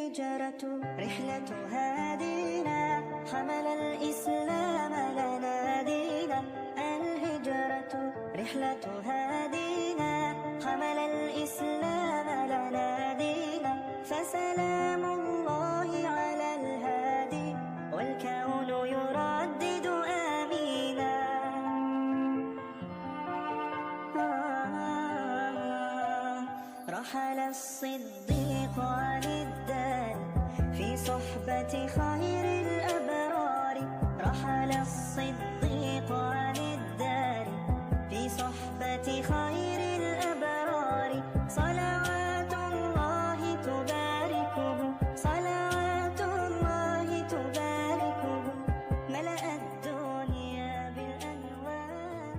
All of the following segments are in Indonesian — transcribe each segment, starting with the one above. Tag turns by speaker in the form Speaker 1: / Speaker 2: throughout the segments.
Speaker 1: الهجرة رحلة هادينا حمل الإسلام لنا دينا الهجرة رحلة هادينا حمل الإسلام لنا دينا فسلام الله على الهادي والكون يردد آمينا رحل الصديق عن الدار في صحبة خير الأبرار رحل الصديق عن الدار في صحبة خير الأبرار صلوات الله تباركه صلوات الله تباركه ملأ الدنيا بالأنوار.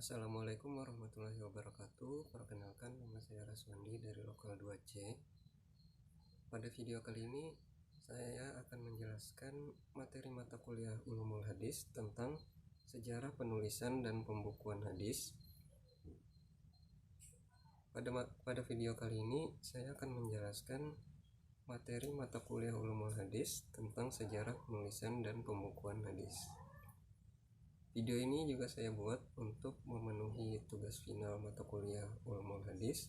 Speaker 2: Assalamualaikum warahmatullahi wabarakatuh. Perkenalkan, nama saya Raswandi dari Lokal 2C. Pada video kali ini saya akan menjelaskan materi mata kuliah Ulumul Hadis tentang sejarah penulisan dan pembukuan hadis. Pada video kali ini saya akan menjelaskan materi mata kuliah Ulumul Hadis tentang sejarah penulisan dan pembukuan hadis. Video ini juga saya buat untuk memenuhi tugas final mata kuliah Ulumul Hadis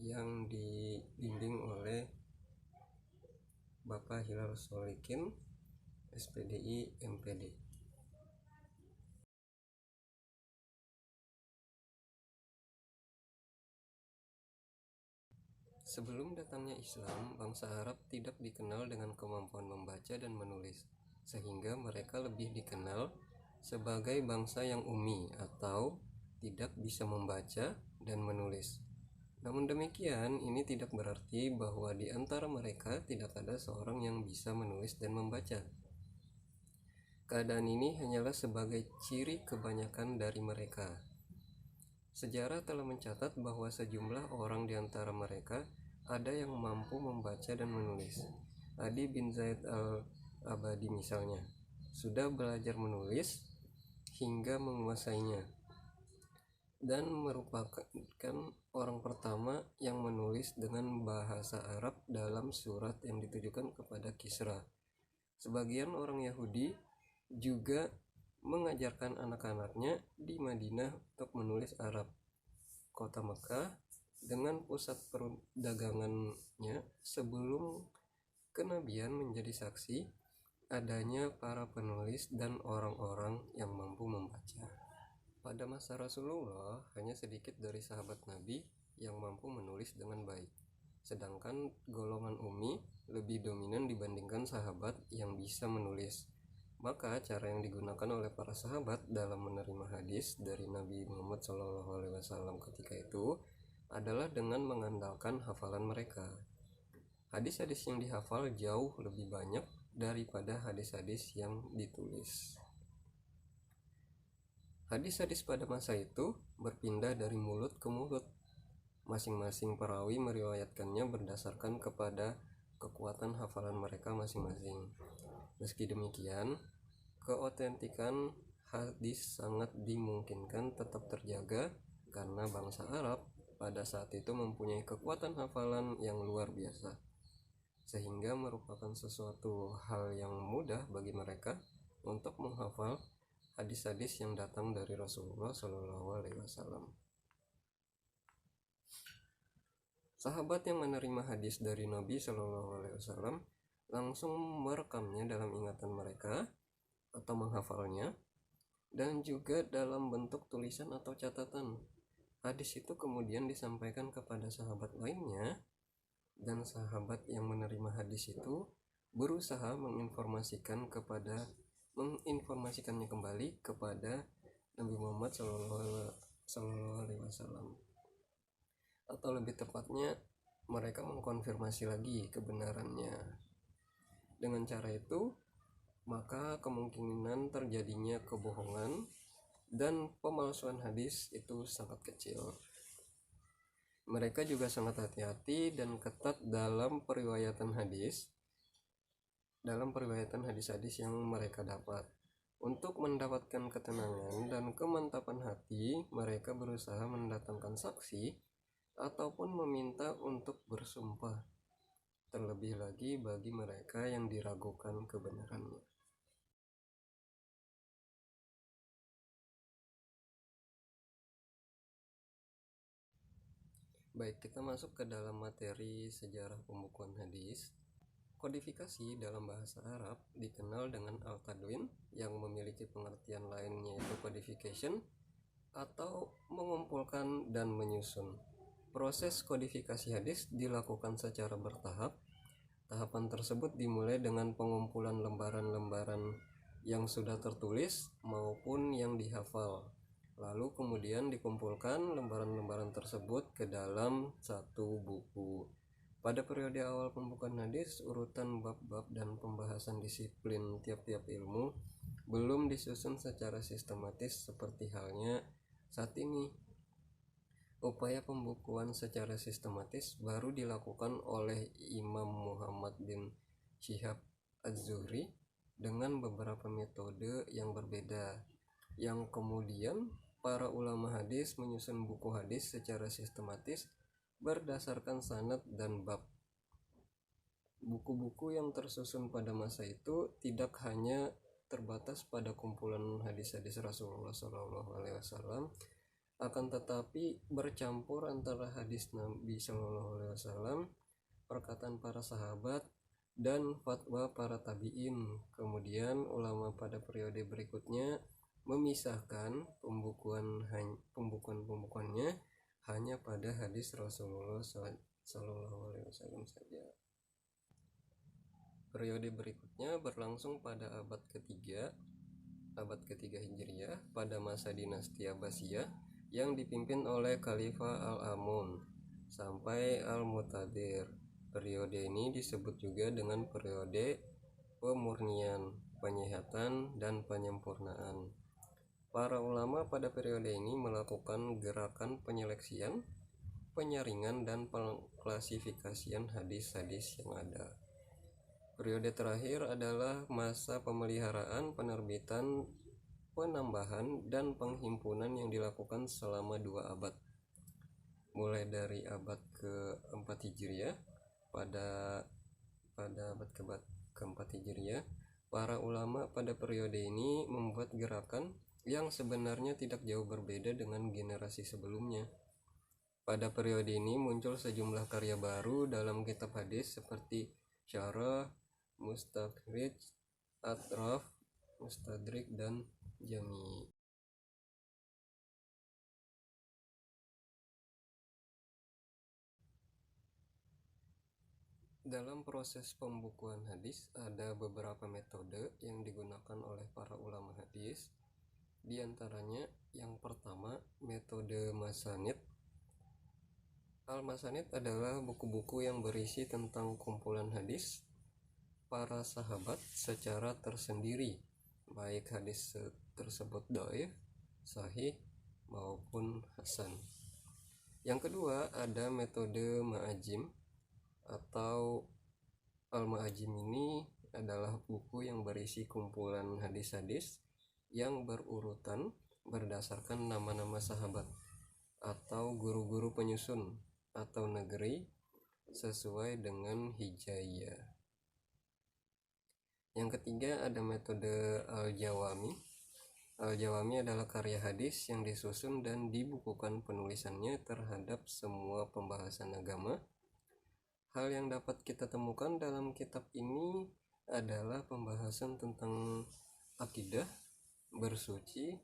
Speaker 2: yang dibimbing oleh Bapak Hilal Solikin, SPDI MPD. Sebelum datangnya Islam, bangsa Arab tidak dikenal dengan kemampuan membaca dan menulis, sehingga mereka lebih dikenal sebagai bangsa yang ummi atau tidak bisa membaca dan menulis. Namun demikian, ini tidak berarti bahwa di antara mereka tidak ada seorang yang bisa menulis dan membaca. Keadaan ini hanyalah sebagai ciri kebanyakan dari mereka. Sejarah telah mencatat bahwa sejumlah orang di antara mereka ada yang mampu membaca dan menulis. Adi bin Zaid al-Abadi misalnya, sudah belajar menulis hingga menguasainya dan merupakan orang pertama yang menulis dengan bahasa Arab dalam surat yang ditujukan kepada Kisra. Sebagian orang Yahudi juga mengajarkan anak-anaknya di Madinah untuk menulis Arab. Kota Mekah dengan pusat perdagangannya sebelum kenabian menjadi saksi adanya para penulis dan orang-orang yang mampu membaca. Pada masa Rasulullah, hanya sedikit dari sahabat Nabi yang mampu menulis dengan baik, sedangkan golongan ummi lebih dominan dibandingkan sahabat yang bisa menulis. Maka cara yang digunakan oleh para sahabat dalam menerima hadis dari Nabi Muhammad SAW ketika itu adalah dengan mengandalkan hafalan mereka. Hadis-hadis yang dihafal jauh lebih banyak daripada hadis-hadis yang ditulis. Hadis-hadis pada masa itu berpindah dari mulut ke mulut. Masing-masing perawi meriwayatkannya berdasarkan kepada kekuatan hafalan mereka masing-masing. Meski demikian, keotentikan hadis sangat dimungkinkan tetap terjaga karena bangsa Arab pada saat itu mempunyai kekuatan hafalan yang luar biasa, sehingga merupakan sesuatu hal yang mudah bagi mereka untuk menghafal hadis-hadis yang datang dari Rasulullah SAW. Sahabat yang menerima hadis dari Nabi SAW langsung merekamnya dalam ingatan mereka atau menghafalnya, dan juga dalam bentuk tulisan atau catatan. Hadis itu kemudian disampaikan kepada sahabat lainnya, dan sahabat yang menerima hadis itu berusaha menginformasikannya kembali kepada Nabi Muhammad SAW, atau lebih tepatnya mereka mengkonfirmasi lagi kebenarannya. Dengan cara itu, maka kemungkinan terjadinya kebohongan dan pemalsuan hadis itu sangat kecil. Mereka juga sangat hati-hati dan ketat dalam periwayatan hadis-hadis yang mereka dapat. Untuk mendapatkan ketenangan dan kemantapan hati, mereka berusaha mendatangkan saksi ataupun meminta untuk bersumpah, terlebih lagi bagi mereka yang diragukan kebenarannya. Baik, kita masuk ke dalam materi sejarah pembukuan hadis. Kodifikasi dalam bahasa Arab dikenal dengan al-tadwin, yang memiliki pengertian lain yaitu codification atau mengumpulkan dan menyusun. Proses kodifikasi hadis dilakukan secara bertahap. Tahapan tersebut dimulai dengan pengumpulan lembaran-lembaran yang sudah tertulis maupun yang dihafal. Lalu kemudian dikumpulkan lembaran-lembaran tersebut ke dalam satu buku. Pada periode awal pembukaan hadis, urutan bab-bab dan pembahasan disiplin tiap-tiap ilmu belum disusun secara sistematis seperti halnya saat ini. Upaya pembukuan secara sistematis baru dilakukan oleh Imam Muhammad bin Syihab Az-Zuhri dengan beberapa metode yang berbeda, yang kemudian para ulama hadis menyusun buku hadis secara sistematis berdasarkan sanad dan bab. Buku-buku yang tersusun pada masa itu tidak hanya terbatas pada kumpulan hadis-hadis Rasulullah SAW, akan tetapi bercampur antara hadis Nabi SAW, perkataan para sahabat, dan fatwa para tabi'in. Kemudian ulama pada periode berikutnya memisahkan pembukuannya hanya pada hadis Rasulullah SAW saja. Periode berikutnya berlangsung pada abad ketiga Hijriah, pada masa dinasti Abbasiyah yang dipimpin oleh Khalifah Al-Amun sampai Al-Mu'tadir. Periode ini disebut juga dengan periode pemurnian, penyihatan, dan penyempurnaan. Para ulama pada periode ini melakukan gerakan penyeleksian, penyaringan, dan pengklasifikasian hadis-hadis yang ada. Periode terakhir adalah masa pemeliharaan, penerbitan, penambahan, dan penghimpunan yang dilakukan selama 2 abad. Mulai dari abad ke-4 Hijriah, pada abad ke-4 Hijriah, para ulama pada periode ini membuat gerakan yang sebenarnya tidak jauh berbeda dengan generasi sebelumnya. Pada periode ini muncul sejumlah karya baru dalam kitab hadis seperti Syarah, Mustakhrij, Atraf, Mustadrik, dan Jami. Dalam proses pembukuan hadis ada beberapa metode yang digunakan oleh para ulama hadis. Di antaranya yang pertama, metode masanid. Al-Masanid adalah buku-buku yang berisi tentang kumpulan hadis para sahabat secara tersendiri, baik hadis tersebut dhaif, sahih, maupun hasan. Yang kedua, ada metode ma'ajim atau Al-Ma'ajim. Ini adalah buku yang berisi kumpulan hadis-hadis yang berurutan berdasarkan nama-nama sahabat atau guru-guru penyusun atau negeri sesuai dengan hijaiyah. Yang ketiga, ada metode Al-Jawami. Al-Jawami adalah karya hadis yang disusun dan dibukukan penulisannya terhadap semua pembahasan agama. Hal yang dapat kita temukan dalam kitab ini adalah pembahasan tentang akidah, bersuci,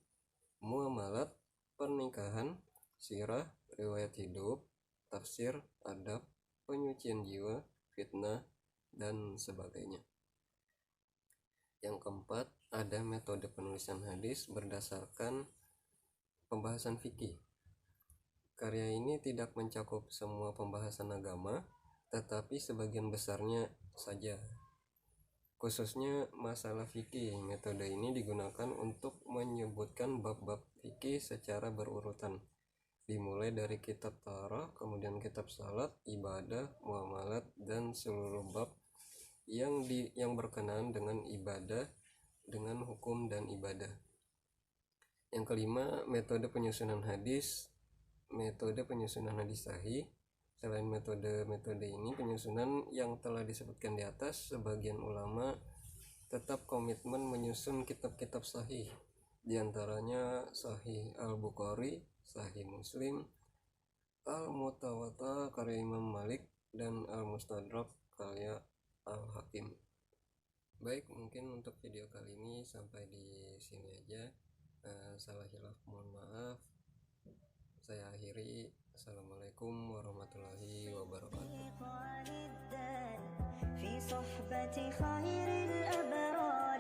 Speaker 2: muamalat, pernikahan, sirah, riwayat hidup, tafsir, adab, penyucian jiwa, fitnah, dan sebagainya. Yang keempat, ada metode penulisan hadis berdasarkan pembahasan fikih. Karya ini tidak mencakup semua pembahasan agama, tetapi sebagian besarnya saja. Khususnya masalah fikih, metode ini digunakan untuk menyebutkan bab-bab fikih secara berurutan, dimulai dari kitab Thaharah, kemudian kitab salat, ibadah, muamalat, dan seluruh bab yang berkenaan dengan ibadah dengan hukum dan ibadah. Yang kelima, metode penyusunan hadis. Metode penyusunan hadis sahih. Selain metode ini, penyusunan yang telah disebutkan di atas, sebagian ulama tetap komitmen menyusun kitab-kitab sahih, di antaranya Sahih Al-Bukhari, Sahih Muslim, Al-Mutawatta karya Imam Malik, dan Al-Mustadrak karya Al-Hakim. Baik, mungkin untuk video kali ini sampai di sini aja. Salah hilaf mohon maaf. Saya akhiri. Assalamualaikum warahmatullahi wabarakatuh.
Speaker 1: في صحبة خير الأبرار